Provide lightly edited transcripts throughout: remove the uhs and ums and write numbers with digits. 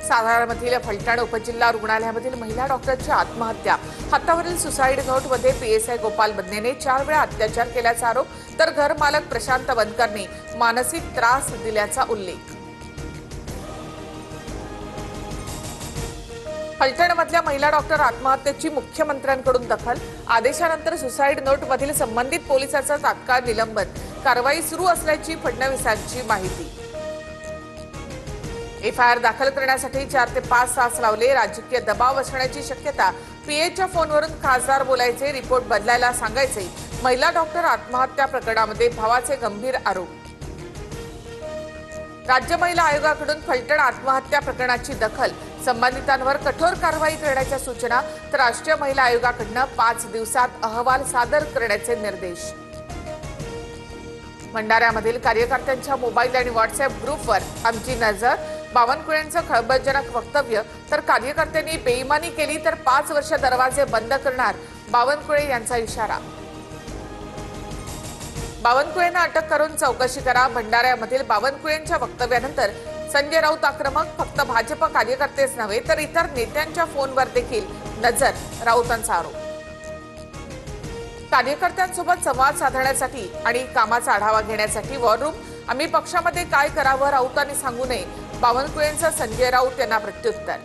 सातारामधील फलटण उपजिल्हा रुग्णालयामधील महिला डॉक्टरची आत्महत्या। हातावरील सुसाईड नोटमध्ये पीएसआय गोपाल बदनेने 4 वेळा अत्याचार केल्याचा आरोप, तर घरमालक प्रशांत बनकरने मानसिक त्रास दिल्याचा उल्लेख। फलटणमधल्या महिला डॉक्टर आत्महत्येची मुख्यमंत्र्यांकडून दखल, आदेशानंतर सुसाईड नोटमधील संबंधित पोलिसाचं तात्काळ निलंबन, कारवाई सुरू असल्याची फडणवीसांची माहिती। एफआयआर दाखल करण्यासाठी 4 ते 5 तास लावले, राजकीय दबाव असण्याची शक्यता। पीएच्या फोनवरून खासदार बोलायचे, रिपोर्ट बदलायला सांगायचे। महिला डॉक्टर आत्महत्या प्रकरणामध्ये भावाचे गंभीर आरोप। राज्य महिला आयोगाकडून फलटण आत्महत्या प्रकरणाची दखल, संबंधितांवर कठोर कारवाई करण्याच्या सूचना, तर राष्ट्रीय महिला आयोगाकडून 5 दिवसात अहवाल सादर करण्याचे निर्देश। भंडाऱ्यामधील कार्यकर्त्यांच्या मोबाईल आणि व्हॉट्सअप ग्रुपवर आमची नजर, बावनकुळेंचं खळबळजनक वक्तव्य, तर कार्यकर्त्यांनी बेईमानी केली तर 5 वर्ष दरवाजे बंद करणार, बावनकुळे यांचा इशारा। बावनकुळेंना अटक करून चौकशी करा, भंडाऱ्यामधील बावनकुळेंच्या वक्तव्यानंतर संजय राऊत आक्रमक, फक्त भाजप कार्यकर्तेच नव्हे तर इतर नेत्यांच्या फोनवर देखील नजर, राऊतांचा आरोप। कार्यकर्त्यांसोबत संवाद साधण्यासाठी आणि कामाचा आढावा घेण्यासाठी वॉर रूम, आम्ही पक्षामध्ये काय करावं राऊतांनी सांगू नये, बावनकुळेंचं संजय राऊत यांना प्रत्युत्तर।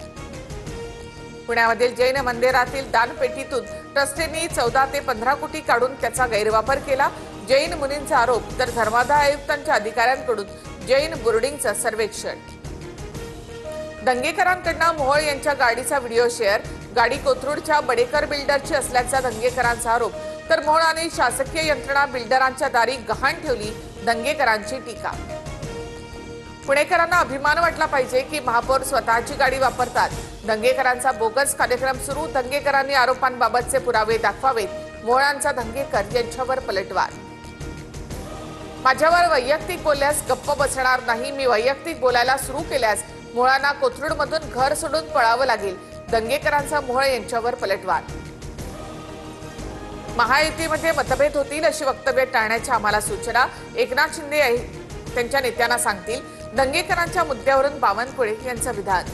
पुण्यामधील जैन मंदिरातील दानपेटीतून ट्रस्टींनी 14 ते 15 कोटी काढून त्याचा गैरवापर केला, जैन मुनींचा आरोप, तर धर्मादाय आयुक्तांच्या अधिकाऱ्यांकडून जैन बोर्डिंगचं सर्वेक्षण। दंगेकरांकडून मोहोळ यांच्या गाडीचा व्हिडिओ शेअर, गाडी कोथरूडच्या बडेकर बिल्डरची असल्याचा दंगेकरांचा आरोप, तर मोहोळ आणि शासकीय यंत्रणा बिल्डरांच्या दारी गहाण ठेवली, दंगेकरांची टीका। पुणेकरांना अभिमान वाटला पाहिजे की महापौर स्वतःची गाडी वापरतात, दंगेकरांचा बोगस कार्यक्रम सुरू, दंगेकरांनी आरोपांबाबतचे पुरावे दाखवावेत, मोहोळांचा दंगेकर यांच्यावर पलटवार। माझ्यावर वैयक्तिक बोलल्यास गप्प बसणार नाही, मी वैयक्तिक बोलायला सुरू केल्यास मोहोळांना कोथरूडमधून घर सोडून पळावं लागेल, दंगेकरांचा मोहोळ यांच्यावर पलटवार। महायुतीमध्ये मतभेद होतील अशी वक्तव्य टाळण्याच्या आम्हाला सूचना, एकनाथ शिंदे त्यांच्या नेत्यांना सांगतील, दंगेकरांच्या मुद्द्यावरून बावनकुळे यांचं विधान।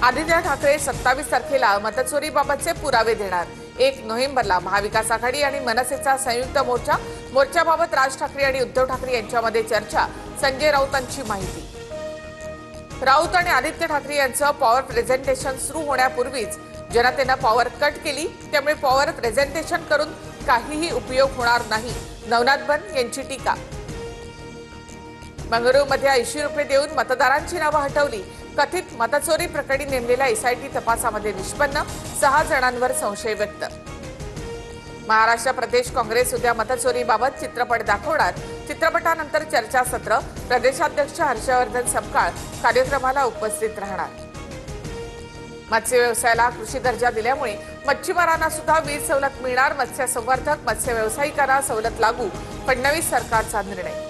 आदित्य ठाकरे 27 तारखेला मतचोरीबाबतचे पुरावे देणार, 1 नोव्हेंबरला महाविकास आघाडी आणि मनसेचा संयुक्त मोर्चा, मोर्चाबाबत राज ठाकरे आणि उद्धव ठाकरे यांच्यामध्ये चर्चा, संजय राऊतांची माहिती। राऊत आणि आदित्य ठाकरे यांचं पॉवर प्रेझेंटेशन सुरू होण्यापूर्वीच जनतेनं पॉवर कट केली, त्यामुळे पॉवर प्रेझेंटेशन करून काहीही उपयोग होणार नाही, नवनाथ बन यांची टीका। बंगळुरूमध्ये 80 रुपये देऊन मतदारांची नावं हटवली, कथित मतचोरी प्रकरणी नेमलेल्या एसआयटी तपासामध्ये निष्पन्न, 6 जणांवर संशय व्यक्त। महाराष्ट्र प्रदेश काँग्रेस उद्या मतचोरीबाबत चित्रपट दाखवणार, चित्रपटानंतर चर्चासत्र, प्रदेशाध्यक्ष हर्षवर्धन सपकाळ कार्यक्रमाला उपस्थित राहणार। मत्स्य व्यवसायाला कृषी दर्जा दिल्यामुळे मच्छीमारांना सुद्धा वीज सवलत मिळणार, मत्स्य संवर्धक, मत्स्य व्यावसायिकांना सवलत लागू, फडणवीस सरकारचा निर्णय।